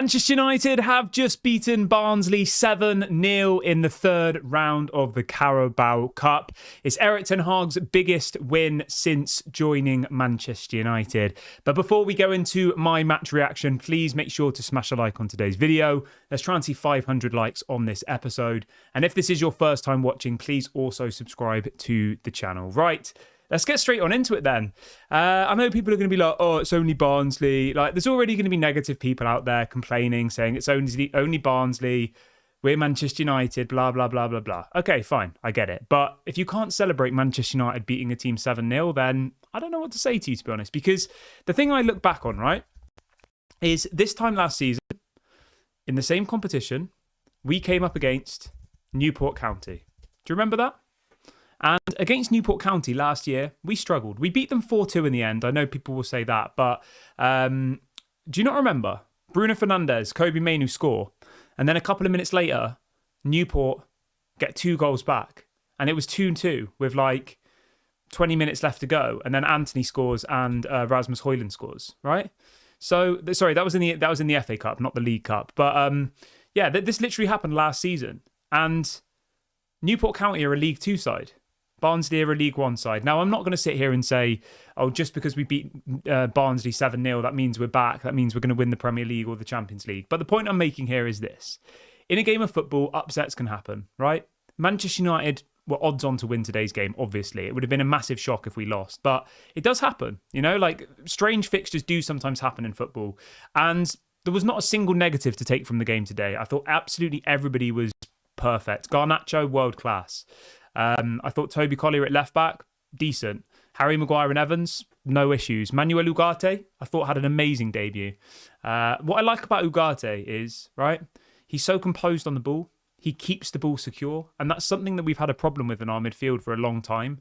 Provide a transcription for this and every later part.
Manchester United have just beaten Barnsley 7-0 in the third round of the Carabao Cup. It's Erik ten Hag's biggest win since joining Manchester United. But before we go into my match reaction, please make sure to smash a like on today's video. Let's try and see 500 likes on this episode. And if this is your first time watching, please also subscribe to the channel. Right. Let's get straight on into it then. I know people are going to be like, oh, it's only Barnsley. Like, there's already going to be negative people out there complaining, saying it's only Barnsley, we're Manchester United, blah, blah, blah, blah, blah. Okay, fine, I get it. But if you can't celebrate Manchester United beating a team 7-0, then I don't know what to say to you, to be honest. Because the thing I look back on, right, is this time last season, in the same competition, we came up against Newport County. Do you remember that? And against Newport County last year, we struggled. We beat them 4-2 in the end. I know people will say that. But do you not remember? Bruno Fernandes, Kobe Mainoo score. And then a couple of minutes later, Newport get 2 goals back. And it was 2-2 with like 20 minutes left to go. And then Anthony scores and Rasmus Højlund scores, right? So, sorry, that was in the FA Cup, not the League Cup. But yeah, this literally happened last season. And Newport County are a League 2 side. Barnsley are a League 1 side. Now, I'm not going to sit here and say, oh, just because we beat Barnsley 7-0, that means we're back. That means we're going to win the Premier League or the Champions League. But the point I'm making here is this. In a game of football, upsets can happen, right? Manchester United were odds on to win today's game, obviously. It would have been a massive shock if we lost. But it does happen, you know? Like, strange fixtures do sometimes happen in football. And there was not a single negative to take from the game today. I thought absolutely everybody was perfect. Garnacho, world class. I thought Toby Collier at left back, decent. Harry Maguire and Evans, no issues. Manuel Ugarte, I thought had an amazing debut. What I like about Ugarte is, right, he's so composed on the ball. He keeps the ball secure. And that's something that we've had a problem with in our midfield for a long time.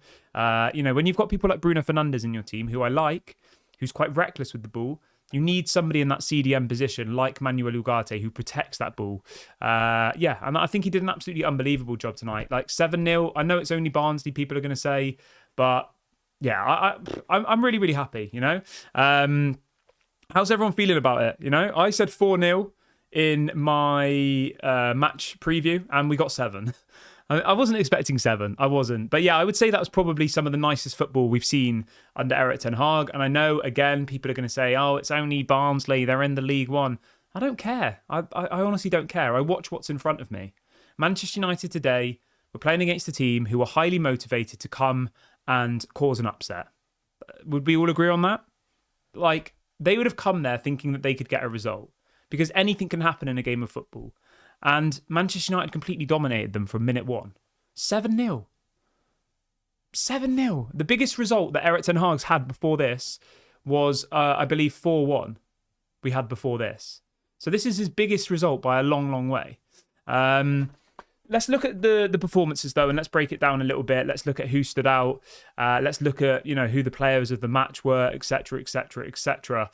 You know, when you've got people like Bruno Fernandes in your team, who I like, who's quite reckless with the ball, you need somebody in that CDM position like Manuel Ugarte who protects that ball. Yeah, and I think he did an absolutely unbelievable job tonight. Like 7-0, I know it's only Barnsley, people are going to say, but yeah, I'm really, really happy, you know? How's everyone feeling about it, you know? I said 4-0 in my match preview and we got 7. I wasn't expecting 7. I wasn't. But yeah, I would say that was probably some of the nicest football we've seen under Erik ten Hag. And I know, again, people are going to say, oh, it's only Barnsley. They're in the League 1. I don't care. I honestly don't care. I watch what's in front of me. Manchester United today were playing against a team who were highly motivated to come and cause an upset. Would we all agree on that? Like, they would have come there thinking that they could get a result. Because anything can happen in a game of football. And Manchester United completely dominated them from minute 1. 7-0. 7-0. The biggest result that Erik ten Hag's had before this was, I believe, 4-1 we had before this. So this is his biggest result by a long, long way. Let's look at the performances, though, and let's break it down a little bit. Let's look at who stood out. Let's look at, you know, who the players of the match were, etc., etc., etc.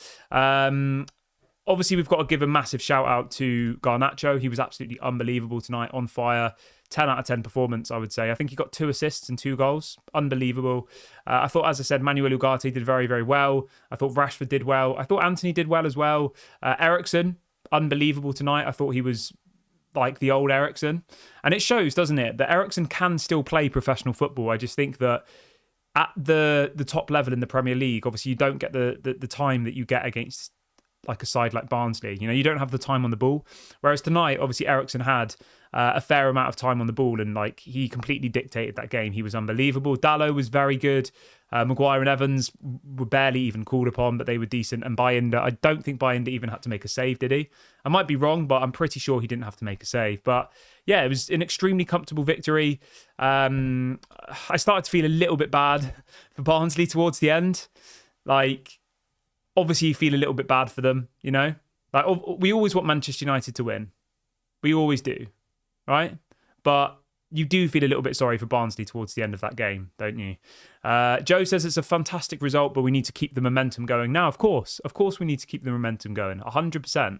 Obviously, we've got to give a massive shout out to Garnacho. He was absolutely unbelievable tonight, on fire. 10 out of 10 performance, I would say. I think he got 2 assists and 2 goals. Unbelievable. I thought, as I said, Manuel Ugarte did very, very well. I thought Rashford did well. I thought Anthony did well as well. Eriksen, unbelievable tonight. I thought he was like the old Eriksen. And it shows, doesn't it, that Eriksen can still play professional football. I just think that at the top level in the Premier League, obviously you don't get the time that you get against like a side like Barnsley. You know, you don't have the time on the ball. Whereas tonight, obviously, Eriksen had a fair amount of time on the ball and like he completely dictated that game. He was unbelievable. Dalot was very good. Maguire and Evans were barely even called upon, but they were decent. And Bayindir, I don't think Bayindir even had to make a save, did he? I might be wrong, but I'm pretty sure he didn't have to make a save. But yeah, it was an extremely comfortable victory. I started to feel a little bit bad for Barnsley towards the end. Like, obviously, you feel a little bit bad for them, you know? Like, we always want Manchester United to win. We always do, right? But you do feel a little bit sorry for Barnsley towards the end of that game, don't you? Joe says it's a fantastic result, but we need to keep the momentum going. Now, of course we need to keep the momentum going, 100%.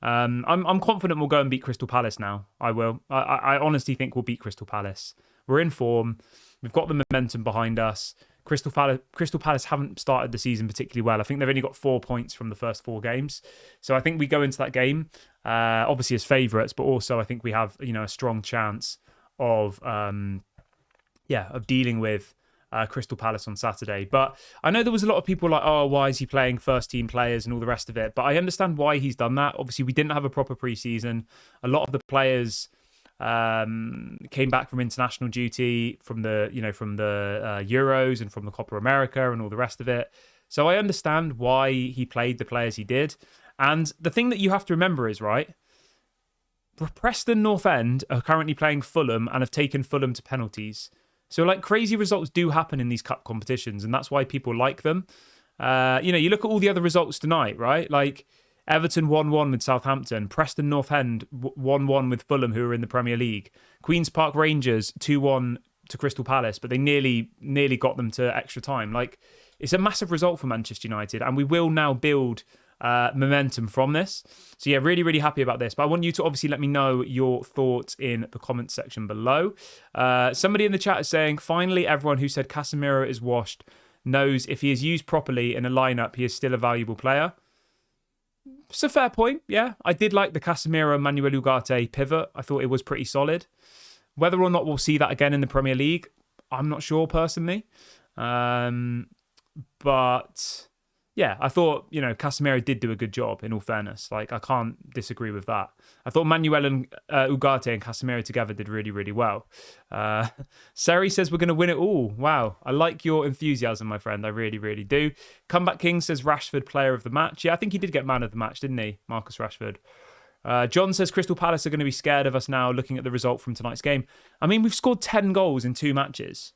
I'm confident we'll go and beat Crystal Palace now. I will. I honestly think we'll beat Crystal Palace. We're in form. We've got the momentum behind us. Crystal Palace haven't started the season particularly well. I think they've only got 4 points from the first 4 games. So I think we go into that game, obviously as favourites, but also I think we have, a strong chance of dealing with Crystal Palace on Saturday. But I know there was a lot of people like, oh, why is he playing first team players and all the rest of it? But I understand why he's done that. Obviously, we didn't have a proper preseason. A lot of the players came back from international duty, from the Euros and from the Copa America and all the rest of it. So I understand why he played the players he did. And the thing that you have to remember is, right, Preston North End are currently playing Fulham and have taken Fulham to penalties. So crazy results do happen in these cup competitions, and that's why people like them. You look at all the other results tonight, right? Like Everton 1-1 with Southampton, Preston North End 1-1 with Fulham, who are in the Premier League, Queen's Park Rangers 2-1 to Crystal Palace, but they nearly got them to extra time. It's a massive result for Manchester United, and we will now build momentum from this. So yeah, really, really happy about this. But I want you to obviously let me know your thoughts in the comments section below. Somebody in the chat is saying, finally, everyone who said Casemiro is washed knows if he is used properly in a lineup, he is still a valuable player. It's a fair point, yeah. I did like the Casemiro Manuel Ugarte pivot. I thought it was pretty solid. Whether or not we'll see that again in the Premier League, I'm not sure personally. But yeah, I thought, Casemiro did do a good job, in all fairness. I can't disagree with that. I thought Manuel and Ugarte and Casemiro together did really, really well. Seri says we're going to win it all. Wow. I like your enthusiasm, my friend. I really, really do. Comeback King says Rashford player of the match. Yeah, I think he did get man of the match, didn't he? Marcus Rashford. John says Crystal Palace are going to be scared of us now, looking at the result from tonight's game. I mean, we've scored 10 goals in 2 matches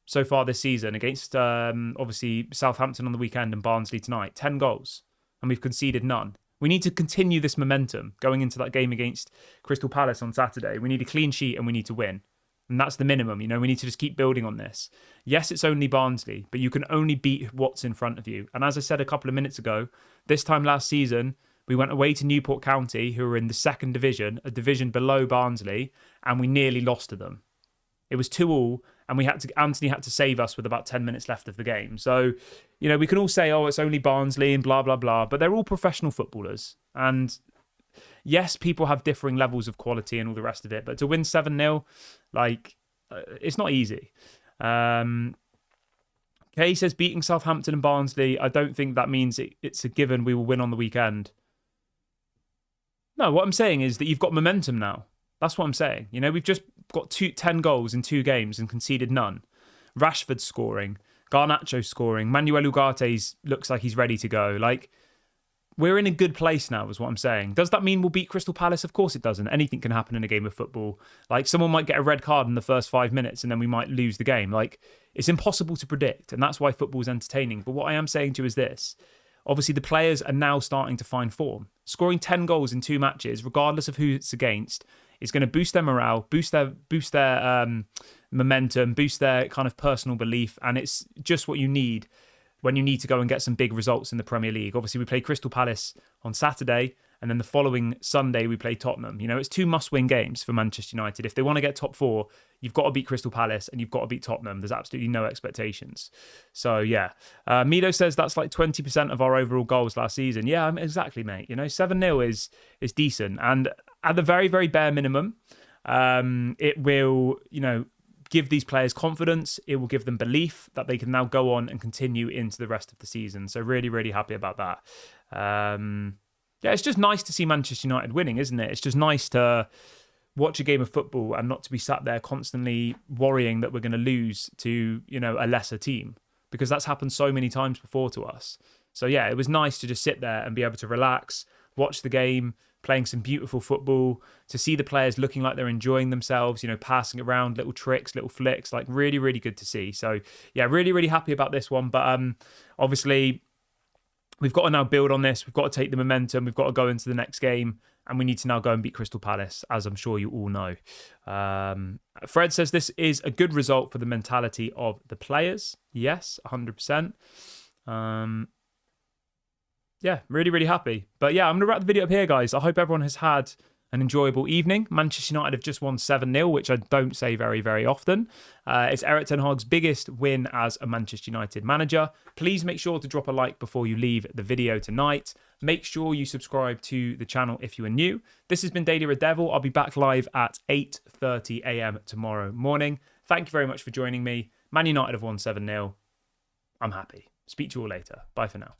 so far this season against, obviously, Southampton on the weekend and Barnsley tonight. 10 goals, and we've conceded none. We need to continue this momentum going into that game against Crystal Palace on Saturday. We need a clean sheet and we need to win. And that's the minimum, we need to just keep building on this. Yes, it's only Barnsley, but you can only beat what's in front of you. And as I said a couple of minutes ago, this time last season, we went away to Newport County, who are in the 2nd division, a division below Barnsley, and we nearly lost to them. It was 2-2, and Anthony had to save us with about 10 minutes left of the game. So, we can all say, oh, it's only Barnsley and blah, blah, blah, but they're all professional footballers. And yes, people have differing levels of quality and all the rest of it, but to win 7-0, it's not easy. Kay says, beating Southampton and Barnsley, I don't think that means it's a given we will win on the weekend. No, what I'm saying is that you've got momentum now. That's what I'm saying. We've just got 10 goals in 2 games and conceded none. Rashford scoring, Garnacho scoring, Manuel Ugarte looks like he's ready to go. We're in a good place now, is what I'm saying. Does that mean we'll beat Crystal Palace? Of course it doesn't. Anything can happen in a game of football. Someone might get a red card in the first 5 minutes and then we might lose the game. It's impossible to predict, and that's why football is entertaining. But what I am saying to you is this. Obviously, the players are now starting to find form. Scoring 10 goals in 2 matches, regardless of who it's against, is going to boost their morale, boost their momentum, boost their kind of personal belief, and it's just what you need when you need to go and get some big results in the Premier League. Obviously, we play Crystal Palace on Saturday, and then the following Sunday we play Tottenham. It's 2 must-win games for Manchester United. If they want to get top 4, you've got to beat Crystal Palace and you've got to beat Tottenham. There's absolutely no expectations. So, yeah. Mido says that's 20% of our overall goals last season. Yeah, exactly, mate. 7-0 is decent. And at the very, very bare minimum, it will, give these players confidence. It will give them belief that they can now go on and continue into the rest of the season. So really, really happy about that. Yeah, it's just nice to see Manchester United winning, isn't it? It's just nice to watch a game of football and not to be sat there constantly worrying that we're going to lose to, a lesser team, because that's happened so many times before to us. So yeah, it was nice to just sit there and be able to relax, watch the game, playing some beautiful football, to see the players looking like they're enjoying themselves, passing around, little tricks, little flicks, really, really good to see. So yeah, really, really happy about this one. But obviously, we've got to now build on this. We've got to take the momentum. We've got to go into the next game, and we need to now go and beat Crystal Palace, as I'm sure you all know. Fred says this is a good result for the mentality of the players. Yes, 100%. Yeah, really, really happy. But yeah, I'm going to wrap the video up here, guys. I hope everyone has had an enjoyable evening. Manchester United have just won 7-0, which I don't say very, very often. It's Erik ten Hag's biggest win as a Manchester United manager. Please make sure to drop a like before you leave the video tonight. Make sure you subscribe to the channel if you are new. This has been Daily Red Devil. I'll be back live at 8:30 a.m. tomorrow morning. Thank you very much for joining me. Man United have won 7-0. I'm happy. Speak to you all later. Bye for now.